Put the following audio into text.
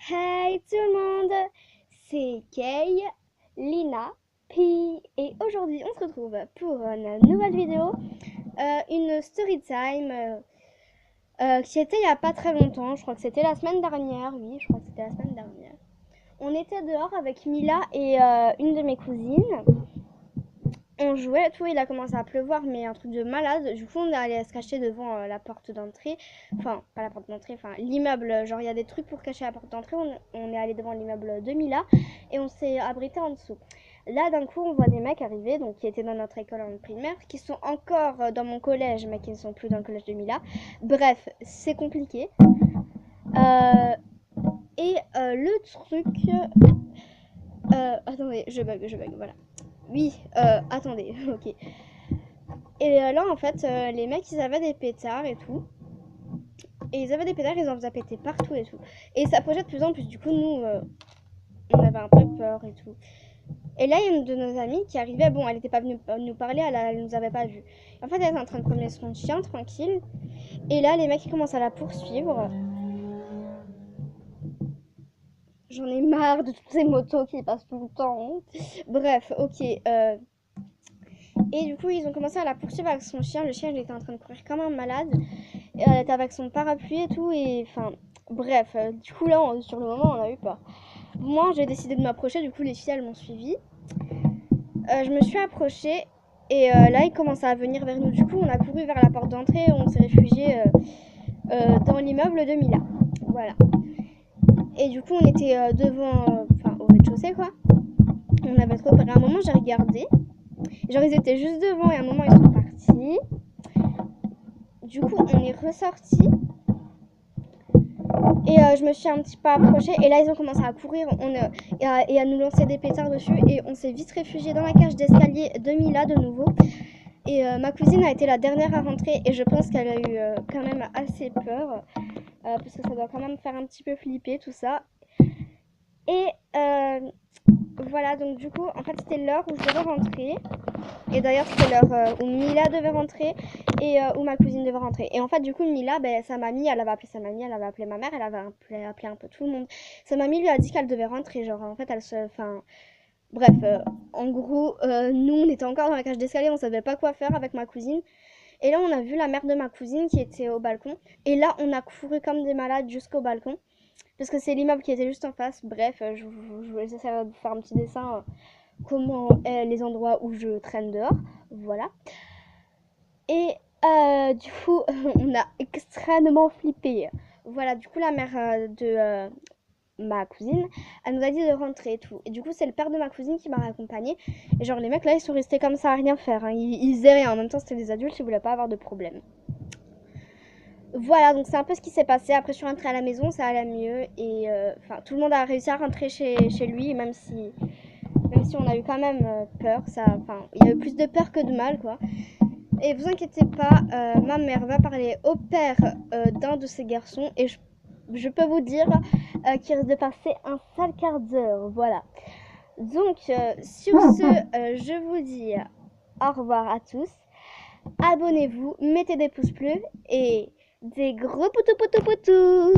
Hey tout le monde, c'est Kay, Lina, Pi et aujourd'hui on se retrouve pour une nouvelle vidéo, une story time qui était il n'y a pas très longtemps, je crois que c'était la semaine dernière, oui je crois que c'était la semaine dernière. On était dehors avec Mila et une de mes cousines. On jouait et tout, il a commencé à pleuvoir, mais un truc de malade. Du coup, on est allé se cacher devant la porte d'entrée. Enfin, pas la porte d'entrée, enfin l'immeuble. Genre, il y a des trucs pour cacher la porte d'entrée. On est allé devant l'immeuble de Mila et on s'est abrité en dessous. Là, d'un coup, on voit des mecs arriver, donc qui étaient dans notre école en primaire, qui sont encore dans mon collège, mais qui ne sont plus dans le collège de Mila. Bref, c'est compliqué. Le truc. Attendez, je bug, voilà. Oui, attendez, ok. Et là, en fait, les mecs, ils avaient des pétards et tout. Et ils avaient des pétards, ils en faisaient péter partout et tout. Et ça projette de plus en plus. Du coup, nous, on avait un peu peur et tout. Et là, il y a une de nos amies qui arrivait. Bon, elle n'était pas venue nous parler, elle nous avait pas vus. En fait, elle était en train de promener son chien, tranquille. Et là, les mecs, ils commencent à la poursuivre. J'en ai marre de toutes ces motos qui passent tout le temps. Bref, ok. Et du coup, ils ont commencé à la poursuivre avec son chien. Le chien, il était en train de courir comme un malade. Elle était avec son parapluie et tout. Et enfin, bref. Du coup, là, sur le moment, on a eu peur. Moi, j'ai décidé de m'approcher. Du coup, les filles, elles m'ont suivi. Je me suis approchée. Et là, ils commençaient à venir vers nous. Du coup, on a couru vers la porte d'entrée. On s'est réfugié dans l'immeuble de Mila. Voilà. Et du coup, on était devant, enfin, au rez-de-chaussée, quoi. On avait trop peur. À un moment, j'ai regardé. Genre, ils étaient juste devant et à un moment, ils sont partis. Du coup, on est ressorti. Et je me suis un petit peu approchée. Et là, ils ont commencé à courir et à nous lancer des pétards dessus. Et on s'est vite réfugié dans la cage d'escalier de Mila de nouveau. Et ma cousine a été la dernière à rentrer. Et je pense qu'elle a eu quand même assez peur. Parce que ça doit quand même faire un petit peu flipper tout ça. Et voilà, donc du coup, en fait, c'était l'heure où je devais rentrer. Et d'ailleurs, c'était l'heure où Mila devait rentrer et où ma cousine devait rentrer. Et en fait, du coup, Mila, sa mamie, elle avait appelé sa mamie, elle avait appelé ma mère, elle avait appelé un peu tout le monde. Sa mamie lui a dit qu'elle devait rentrer. Genre, en fait, elle se. Enfin. Bref, en gros, nous, on était encore dans la cage d'escalier, on savait pas quoi faire avec ma cousine. Et là, on a vu la mère de ma cousine qui était au balcon. Et là, on a couru comme des malades jusqu'au balcon. Parce que c'est l'immeuble qui était juste en face. Bref, je vous laisse faire un petit dessin. Comment est les endroits où je traîne dehors. Voilà. Et du coup, on a extrêmement flippé. Voilà, du coup, la mère de ma cousine, elle nous a dit de rentrer et tout. Et du coup, c'est le père de ma cousine qui m'a raccompagnée. Et genre, les mecs là, ils sont restés comme ça à rien faire. Hein. Ils faisaient rien. En même temps, c'était des adultes, ils voulaient pas avoir de problème. Voilà, donc c'est un peu ce qui s'est passé. Après, je suis rentrée à la maison, ça allait mieux. Et enfin, tout le monde a réussi à rentrer chez lui, même si on a eu quand même peur. Il y a eu plus de peur que de mal, quoi. Et vous inquiétez pas, ma mère va parler au père d'un de ces garçons et je peux vous dire qu'il risque de passer un sale quart d'heure. Voilà. Donc, sur ce, je vous dis au revoir à tous. Abonnez-vous, mettez des pouces bleus et des gros poutous poutous poutous.